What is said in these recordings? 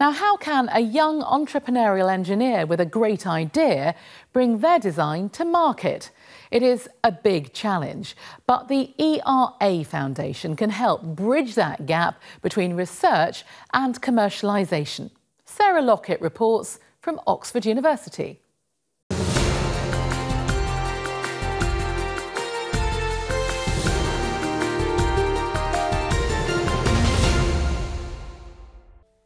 Now, how can a young entrepreneurial engineer with a great idea bring their design to market? It is a big challenge, but the ERA Foundation can help bridge that gap between research and commercialisation. Sarah Lockett reports from Oxford University.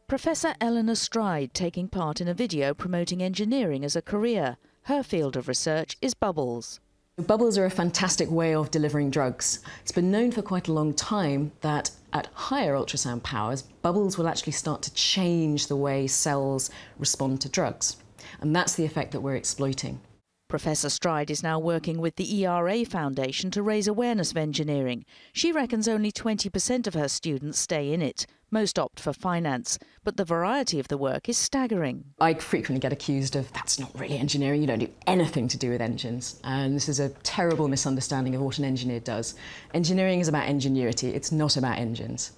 Professor Eleanor Stride taking part in a video promoting engineering as a career. Her field of research is bubbles. Bubbles are a fantastic way of delivering drugs. It's been known for quite a long time that at higher ultrasound powers, bubbles will actually start to change the way cells respond to drugs. And that's the effect that we're exploiting. Professor Stride is now working with the ERA Foundation to raise awareness of engineering. She reckons only 20% of her students stay in it. Most opt for finance, but the variety of the work is staggering. I frequently get accused of, that's not really engineering, you don't do anything to do with engines. And this is a terrible misunderstanding of what an engineer does. Engineering is about ingenuity, it's not about engines.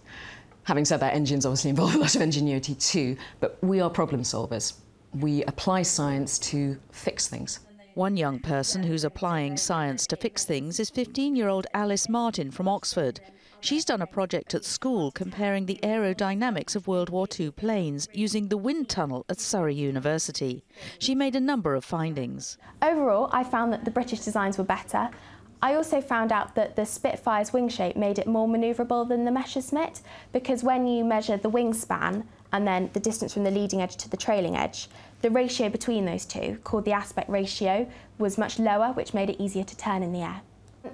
Having said that, engines obviously involve a lot of ingenuity too, but we are problem solvers. We apply science to fix things. One young person who's applying science to fix things is 15-year-old Alice Martin from Oxford. She's done a project at school comparing the aerodynamics of World War II planes using the wind tunnel at Surrey University. She made a number of findings. Overall, I found that the British designs were better. I also found out that the Spitfire's wing shape made it more manoeuvrable than the Messerschmitt, because when you measure the wingspan and then the distance from the leading edge to the trailing edge, the ratio between those two, called the aspect ratio, was much lower, which made it easier to turn in the air.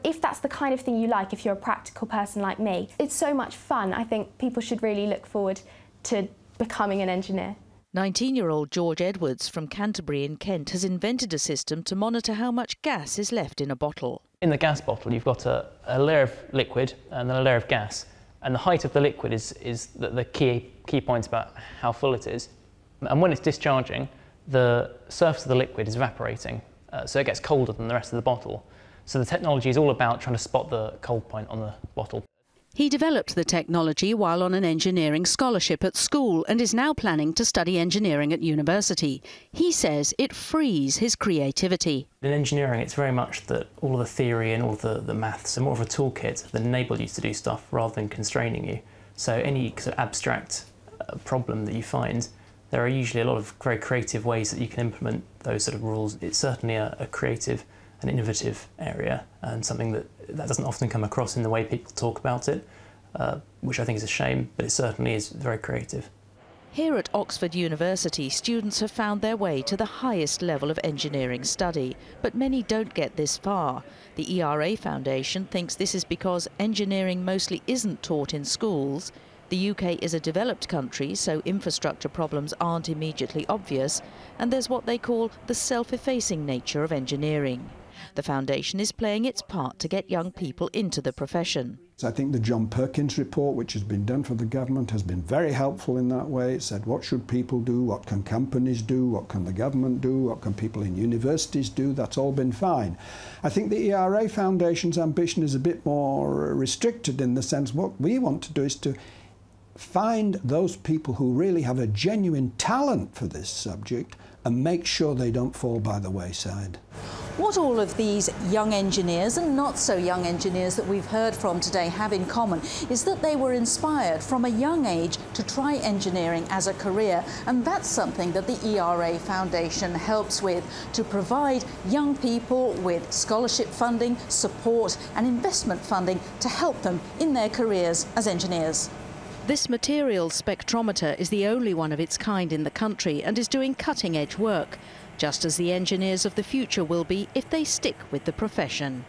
If that's the kind of thing you like, if you're a practical person like me, it's so much fun. I think people should really look forward to becoming an engineer. 19-year-old George Edwards from Canterbury in Kent has invented a system to monitor how much gas is left in a bottle. In the gas bottle, you've got a layer of liquid and then a layer of gas. And the height of the liquid is the key point about how full it is. And when it's discharging, the surface of the liquid is evaporating, so it gets colder than the rest of the bottle. So the technology is all about trying to spot the cold point on the bottle. He developed the technology while on an engineering scholarship at school and is now planning to study engineering at university. He says it frees his creativity. In engineering, it's very much that all of the theory and all of the maths are more of a toolkit that enable you to do stuff rather than constraining you. So any sort of abstract problem that you find, there are usually a lot of very creative ways that you can implement those sort of rules. It's certainly a creative and innovative area, and something that doesn't often come across in the way people talk about it, which I think is a shame, but it certainly is very creative. Here at Oxford University, students have found their way to the highest level of engineering study, but many don't get this far. The ERA Foundation thinks this is because engineering mostly isn't taught in schools. The UK is a developed country, so infrastructure problems aren't immediately obvious, and there's what they call the self-effacing nature of engineering. The foundation is playing its part to get young people into the profession. I think the John Perkins report, which has been done for the government, has been very helpful in that way. It said, what should people do? What can companies do? What can the government do? What can people in universities do? That's all been fine. I think the ERA Foundation's ambition is a bit more restricted, in the sense what we want to do is to find those people who really have a genuine talent for this subject and make sure they don't fall by the wayside. What all of these young engineers and not so young engineers that we've heard from today have in common is that they were inspired from a young age to try engineering as a career, and that's something that the ERA Foundation helps with, to provide young people with scholarship funding, support and investment funding to help them in their careers as engineers. This materials spectrometer is the only one of its kind in the country and is doing cutting-edge work, just as the engineers of the future will be if they stick with the profession.